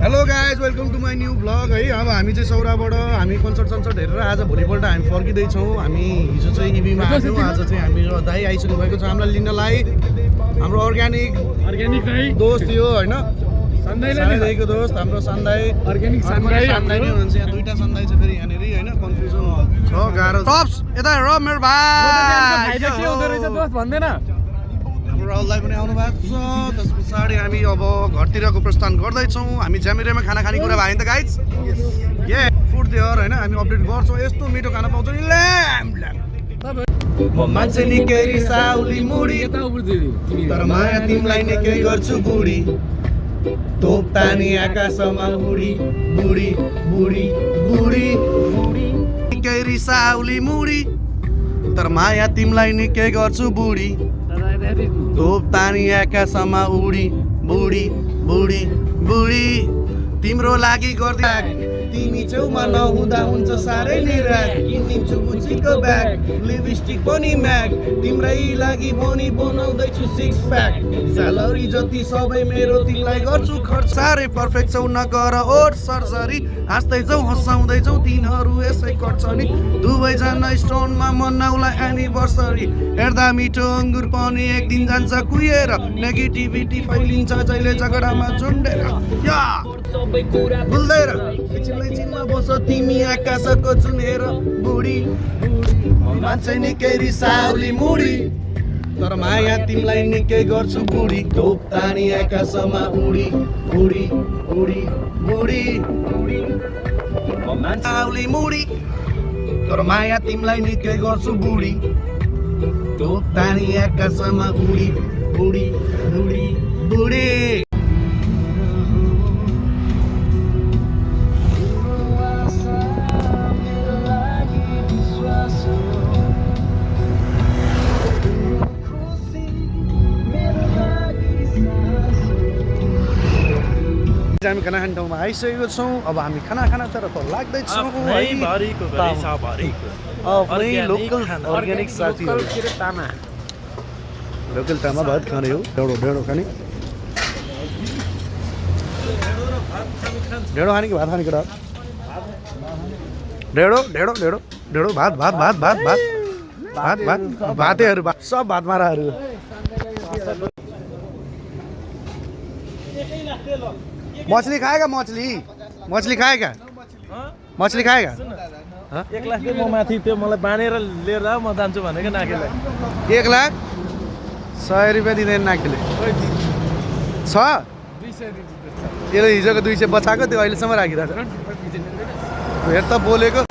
Hello guys welcome to my new blog है। अब हामी चाहिँ सौराबाट हामी कन्सर्ट हेरेर आज भोलिपल्ट हामी फर्किँदैछौँ। हामी हिजो चाहिँ इभीमा आयौँ, आज चाहिँ हामी दाइ आइसक्नु भएको छ हामीलाई लिनलाई। हाम्रो अर्ग्यानिक दोस्त थियो होइन, सन्दाईको दोस्त हाम्रो सन्दाई अर्ग्यानिक सन्दाई नै हुनुहुन्छ। यहाँ दुईवटा सन्दाई छ फेरि यहाँनिर होइन, कन्फ्युजन छ गाह्रो। टप्स यता र मेरो भाइ भन्दैन हाम्रो राहुललाई पनि आउनु भएको छ। त्यस पछाडि हामी अब घरतिरको प्रस्थान गर्दैछौँ। हामी ज्यामिरेमा खाना खाने कुरा भयो नि त गाइज, ए फुड देयर होइन, हामी अपडेट गर्छौँ। यस्तो मिठो खाना पाउँछ नि म मान्छे निकै रिसाउली मुडी, तर माया तिमीलाई निकै गर्छु बुढी। तोप तानी आकाशमा उडी बुढी बुढी बुढी निकै रिसाउली मुडी, तर माया तिमीलाई निकै गर्छु बुढी। तोप तानी आकाशमा उडी बुढी बुढी बुढी, तिम्रो लागि गर्दै तिमी छेउमा नहुँदा हुन्छ साह्रै नै ऱ्याक। किनिदिन्छु गुच्चीको ब्याग, लिपस्टिक पनि म्याग, तिम्रै लागि भनी बनाउँदैछु सिक्स प्याक। स्यालेरी जति सबै मेरो तिमीलाई गर्छु खर्च। साह्रै पर्फेक्ट छौ नगर ओट सर्जरी, हाँस्दै जाउँ हँसाउँदै जाउँ दिनहरू यसै कट्छ नि। दुवैजना स्टोनमा मनाउला एनिभर्सरी, हेर्दा मिठो अङ्गुर पनि एक दिन जान्छ कुहिएर। नेगेटिभिटी फैलिन्छ जहिले झगडामा झुन्डेर, या भुल्दै र चिनमा बस तिमी आकाशको चुनेर बुढी। मान्छे निकै रिसाउली मुडी, तर माया तिमीलाई निकै गर्छु बुढी। तोप तानी आकाशमा उडी बुढी बुढी बुढी, मान्छे मुडी, तर माया तिमीलाई निकै गर्छु बुढी। तोप तानी आकाशमा उडी बुढी बुढी बुढी। हामी खाना खाने ठाउँमा आइसकेको छौँ। अब हामी खाना खानातिर त लाग्दैछौँ। लोकल अर्ग्यानिक साथीहरू लोकल तामा भात खाने हो, ढेँडो खाने, ढेँडो खाने कि भात खाने कुरा? ढेँडो भात भात भात भात भात भात भात भातेहरू भात सब भात माराहरू। मछली खाएगा? मछली खाएगा? मछली खाएगा? 1 लाख म माथि त्यो मलाई बाँधेर लिएर म जान्छु भनेको नाकेलाई। 1 लाख 100 रुपियाँ दिँदैन नाकेले छ। 200 यसले हिजोको 200 बचाएको त्यो अहिलेसम्म राखिरहेको छ। हेर त बोलेको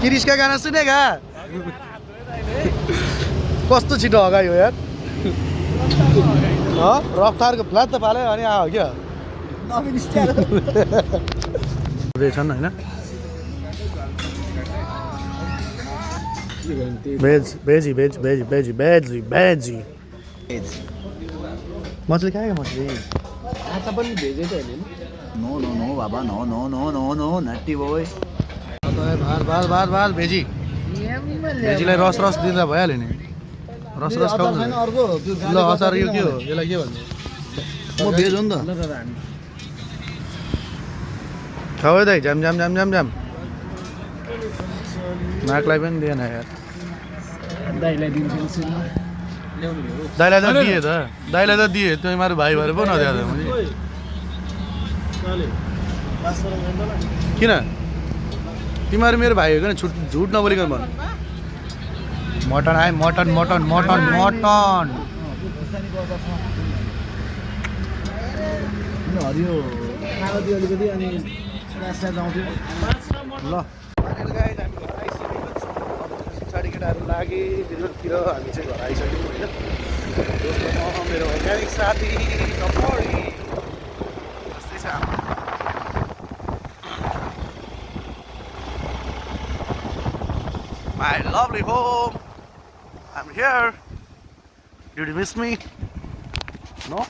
किरिसका गाना सुनेगा? कस्तो छिटो हगायो यार, रफ्तारको फ्ल्याट त पाल्यो अनि आयो क्या छन् होइन। भेजी मछली खाएगा? मछली आछा पनि भेजै त होइन। नो नो नो बाबा no no no no no naughty boy. भात भेजीलाई रस दिँदा भइहाल्यो नि। रस खाउँ अर्को ल अचार। यो के हो? यसलाई के भन्छ? म भेज हो नि त। खाऊ है दाइ, जाम नाकलाई पनि दिएन यार। दाइलाई दिन्छु। दाइलाई त दिए त, दाइलाई त दिए। तिमीहरू भाइ भएर पो नदिए त मैले। किन तिमीहरू मेरो भाइ हो कि झुट नबोलिकन भन। मटन आयो, मटन मटन मटन मटन। हरियो अलिकति अनि ल पछाडि केटाहरू लागे भिडियोतिर। हामी चाहिँ घर आइसक्यौँ होइन। दोस्रो मेरो अर्ग्यानिक साथी टपरी जस्तै छ। My lovely home. I'm here. Did you miss me? No?